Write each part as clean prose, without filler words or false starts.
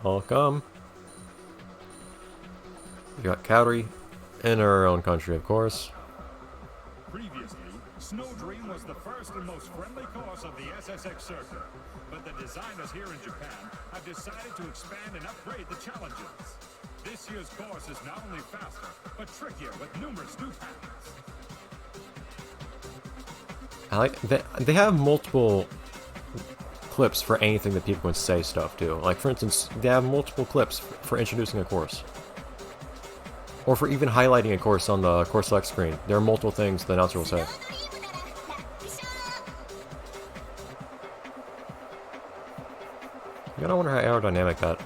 Welcome. We got Cowri in our own country, of course. Previously, Snowdream was the first and most friendly course of the SSX circuit, but the designers here in Japan have decided to expand and upgrade the challenges. This year's course is not only faster, but trickier with numerous new patterns. I like they have multiple clips for anything that people can say stuff to. Like, for instance, they have multiple clips for introducing a course. Or for even highlighting a course on the course select screen. There are multiple things the announcer will say. You gotta wonder how aerodynamic that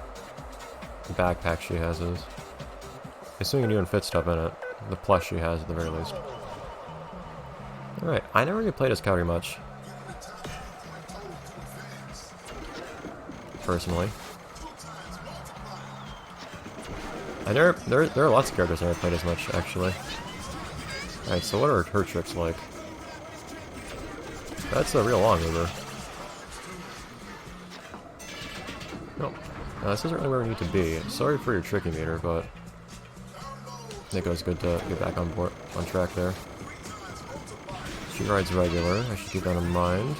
backpack she has is. Assuming you can fit stuff in it. The plush she has at the very least. Alright, I never really played as Cowri much. Personally. There are lots of characters I never played as much, actually. Alright, so what are her tricks like? That's a real long mover. No. This isn't really where we need to be. Sorry for your tricky meter, but I think it was good to get back on board, on track there. She rides regular. I should keep that in mind.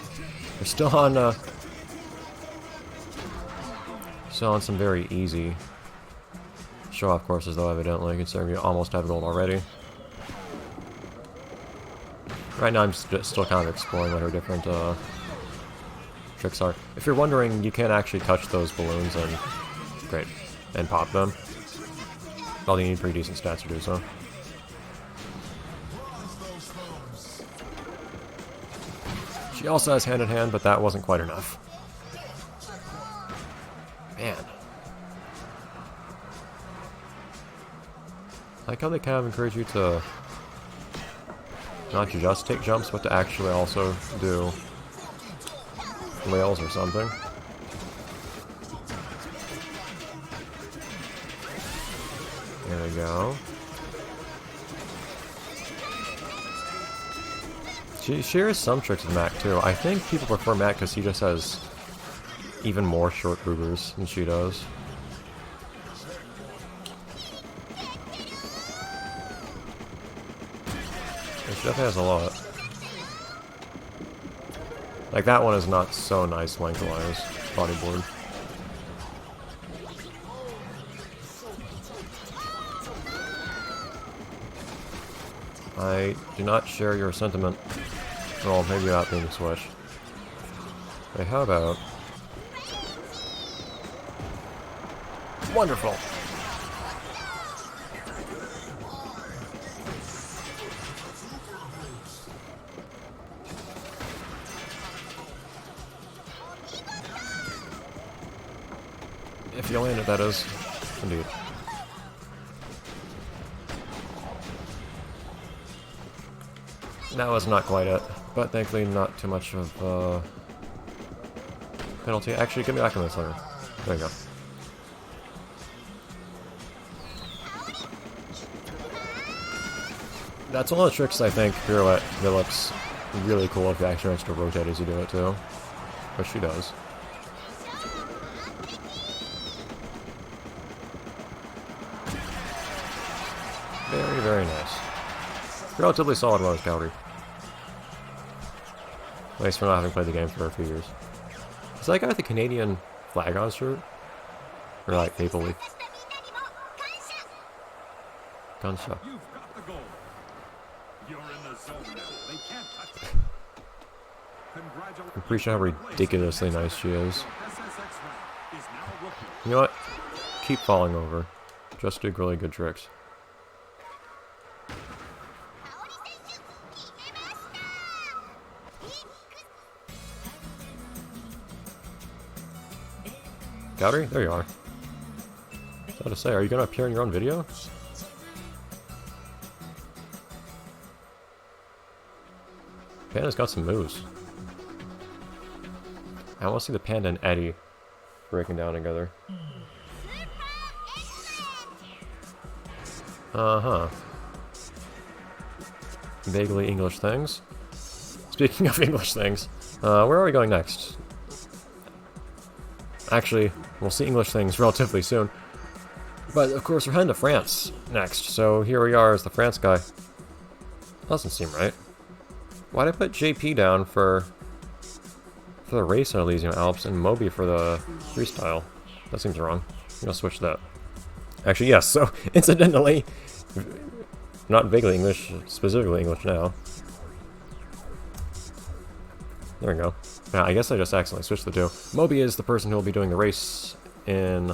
We're still on some very easy show-off courses, though, evidently, considering we almost have gold already. Right now, I'm still kind of exploring what her different tricks are. If you're wondering, you can actually touch those balloons and pop them. Although you need pretty decent stats to do so. She also has hand in hand, but that wasn't quite enough. Man. I like how they kind of encourage you to not just take jumps, but to actually also do whales or something. There we go. She shares some tricks with Mac too. I think people prefer Mac because he just has even more short movers than she does. She definitely has a lot. Like, that one is not so nice lengthwise, bodyboard. I do not share your sentiment. Well, maybe not being switched. Okay, how about... Wonderful! If you land it, that is. Indeed. That was not quite it, but thankfully not too much of a penalty. Actually, get me back on this later. There you go. That's one of the tricks I think Pirouette that looks really cool if you actually manage to rotate as you do it too. But she does. Very, very nice. Relatively solid one with Cowri. At least for not having played the game for a few years. Is that guy with the Canadian flag on his shirt? Or like maple leaf? Gunsha. You've got the goal. You're in the zone now. They can't touch it. Congratulations. I'm pretty sure how ridiculously nice she is. SSX rank is now rookie. You know what? Keep falling over. Just do really good tricks. Cowri? There you are. I was about to say, are you going to appear in your own video? Panda's got some moves. I want to see the Panda and Eddie breaking down together. Uh-huh. Vaguely English things. Speaking of English things, where are we going next? Actually, we'll see English things relatively soon. But of course, we're heading to France next, so here we are as the France guy. Doesn't seem right. Why'd I put JP down for the race in Elysium Alps and Moby for the freestyle? That seems wrong. I'm gonna switch that. Actually, yes, so incidentally, not vaguely English, specifically English now. There we go. Yeah, I guess I just accidentally switched the two. Moby is the person who will be doing the race in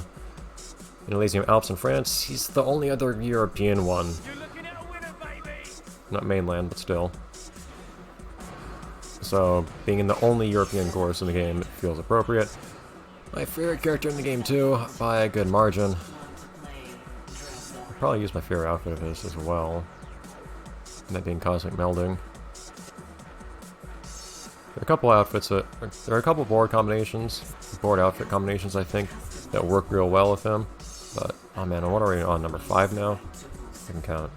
Elysium Alps in France. He's the only other European one. Not mainland, but still. So, being in the only European course in the game feels appropriate. My favorite character in the game too, by a good margin. I'll probably use my favorite outfit of his as well. That being Cosmic Melding. There are a couple outfits that... There are a couple board combinations, board outfit combinations I think, that work real well with him. But, oh man, what are we on? Number 5 now? I can count.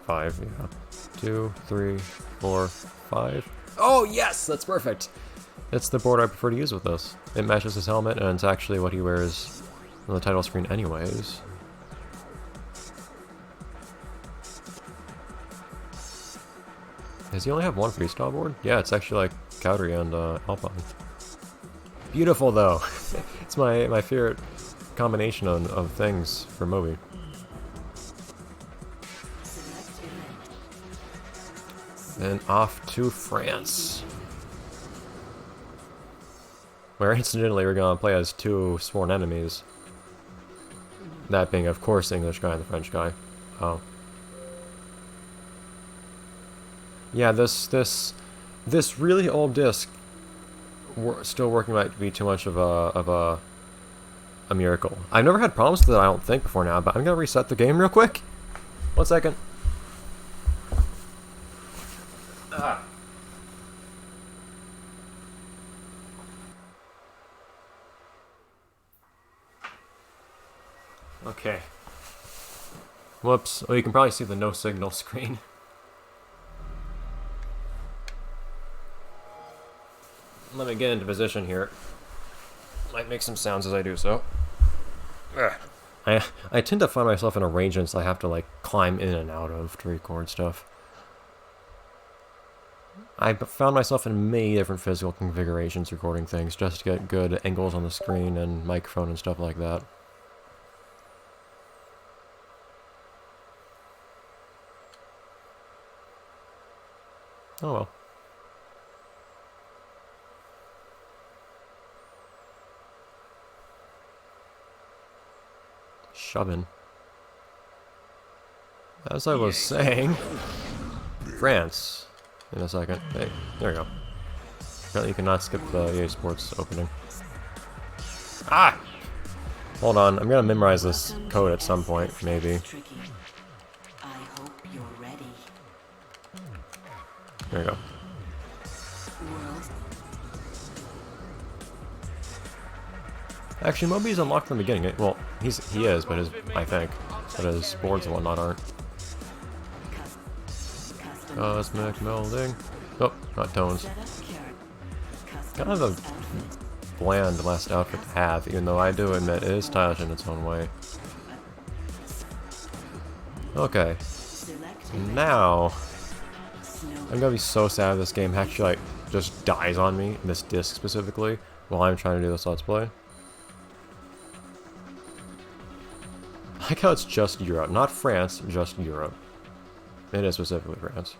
5, yeah. 2, 3, 4, 5. Oh yes! That's perfect! It's the board I prefer to use with this. It matches his helmet, and it's actually what he wears on the title screen anyways. Does he only have one freestyle board? Yeah, it's actually like Cowri and Alpine. Beautiful though! It's my favorite combination of things for Moby. Then off to France. Where incidentally we're gonna play as 2 sworn enemies. That being, of course, the English guy and the French guy. Oh. Yeah, this really old disc still working might be too much of a miracle. I've never had problems with it, I don't think, before now, but I'm gonna reset the game real quick. 1 second. Ah. Okay. Whoops. Well, you can probably see the no signal screen. Let me get into position here. Might make some sounds as I do so. I tend to find myself in arrangements I have to like climb in and out of to record stuff. I found myself in many different physical configurations recording things just to get good angles on the screen and microphone and stuff like that. Oh well. Shoving. As I was saying, France. In a second. Hey, there we go. Apparently you cannot skip the EA Sports opening. Ah! Hold on, I'm gonna memorize this code at some point, maybe. There we go. Actually, Moby's unlocked from the beginning. Well, he is, but I think. But his boards and whatnot aren't. Cosmic Melding. Oh, not tones. Kind of a bland last outfit to have, even though I do admit it is stylish in its own way. Okay. Now, I'm gonna be so sad if this game actually like just dies on me, this disc specifically, while I'm trying to do this Let's Play. I like how it's just Europe, not France, just Europe. It is specifically France.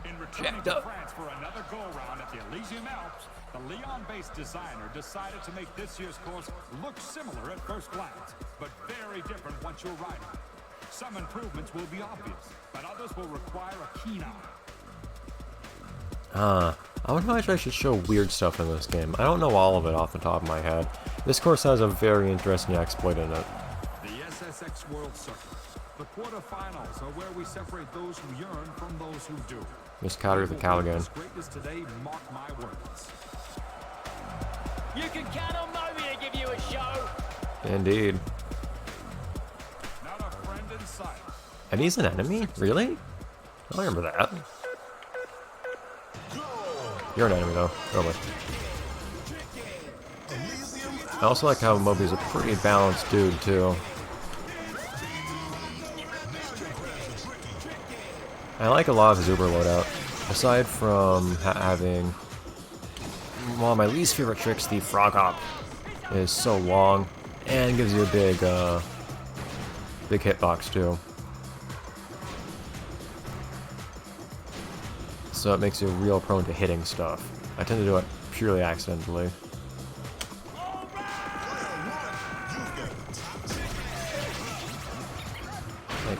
In returning to France for another go-round at the Elysium Alps, the Lyon-based designer decided to make this year's course look similar at first glance, but very different once you're riding it. Some improvements will be obvious, but others will require a keen eye. I wonder how much I should show weird stuff in this game. I don't know all of it off the top of my head. This course has a very interesting exploit in it. The SSX World Circuit. The quarterfinals are where we separate those who yearn from those who do. Miss Cowri the cow again. Greatness today, mark my words. You can count on Moby to give you a show. Indeed. Not a friend in sight. And he's an enemy? Really? I don't remember that. You're an enemy though. Oh my. I also like how Moby's a pretty balanced dude, too. I like a lot of his Uber loadout. Aside from having one of my least favorite tricks, the Frog Hop, is so long and gives you a big, big hitbox, too. So it makes you real prone to hitting stuff. I tend to do it purely accidentally. Like,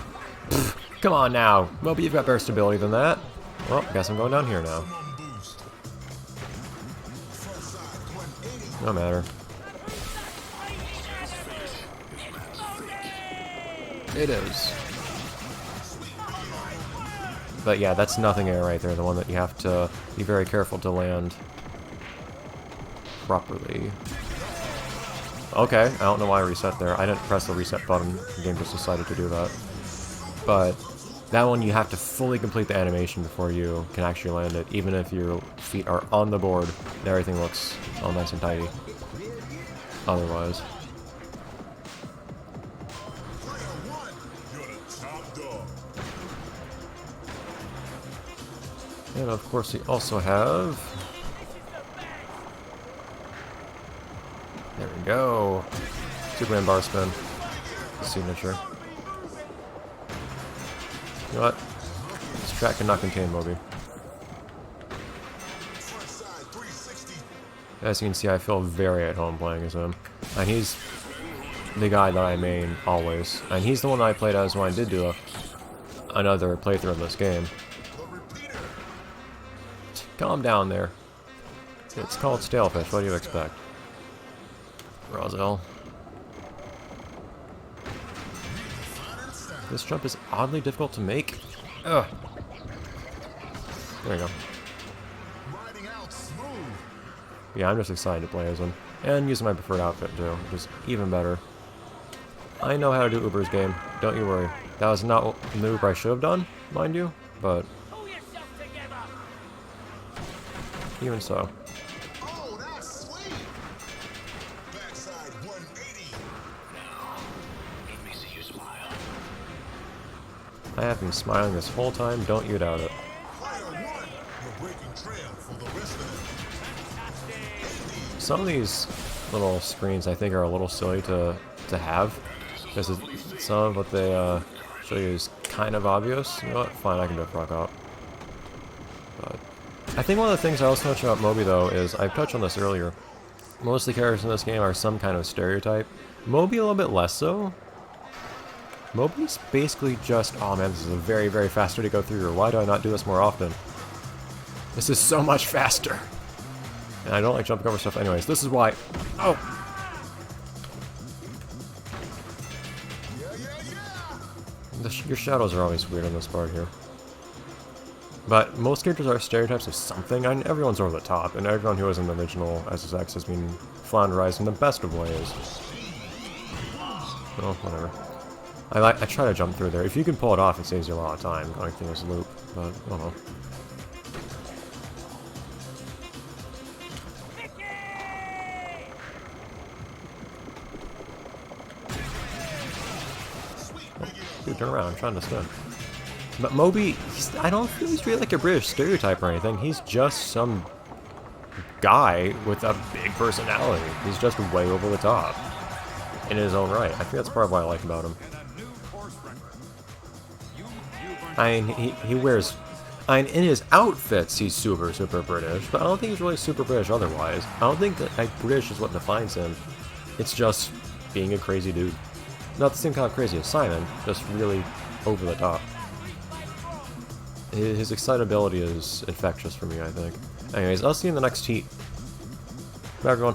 come on now! Moby, you've got better stability than that. Well, I guess I'm going down here now. No matter. It is. But yeah, that's nothing air right there, the one that you have to be very careful to land properly. Okay, I don't know why I reset there. I didn't press the reset button, the game just decided to do that. But that one you have to fully complete the animation before you can actually land it, even if your feet are on the board and everything looks all nice and tidy. Otherwise. And of course we also have... There we go. Superman bar spin. Signature. You know what? This track cannot contain Moby. As you can see, I feel very at home playing as him. And he's the guy that I main always. And he's the one that I played as when I did do another playthrough of this game. Calm down there. It's called Stalefish, what do you expect? Roselle. This jump is oddly difficult to make. Ugh. There you go. Yeah, I'm just excited to play as him. And using my preferred outfit too, which is even better. I know how to do Uber's game, don't you worry. That was not the Uber I should have done, mind you, but... even so. Oh, that's sweet. Backside 180. Now, let me see you smile. I have been smiling this whole time, don't you doubt it. Player one, you're breaking trail for the rest of Some of these little screens I think are a little silly to have, because some of what they show you is kind of obvious. You know what? Fine, I can do a frog hop. But I think one of the things I also touch about Moby though is, I've touched on this earlier, most of the characters in this game are some kind of stereotype. Moby a little bit less so. Moby's basically just, oh man, this is a very, very fast way to go through here. Why do I not do this more often? This is so much faster. And I don't like jumping over stuff anyways. This is why. Oh! Your shadows are always weird on this part here. But most characters are stereotypes of something. I mean, everyone's over the top, and everyone who was in the original SSX has been flounderized in the best of ways. Well, whatever. I try to jump through there. If you can pull it off, it saves you a lot of time going through this loop, but I don't know. Dude, turn around, I'm trying to stun. But Moby, I don't feel he's really like a British stereotype or anything. He's just some guy with a big personality. He's just way over the top in his own right. I think that's part of what I like about him. I mean, he wears... I mean, in his outfits, he's super, super British, but I don't think he's really super British otherwise. I don't think that like, British is what defines him. It's just being a crazy dude. Not the same kind of crazy as Simon, just really over the top. His excitability is infectious for me, I think. Anyways, I'll see you in the next heat. Bye, everyone.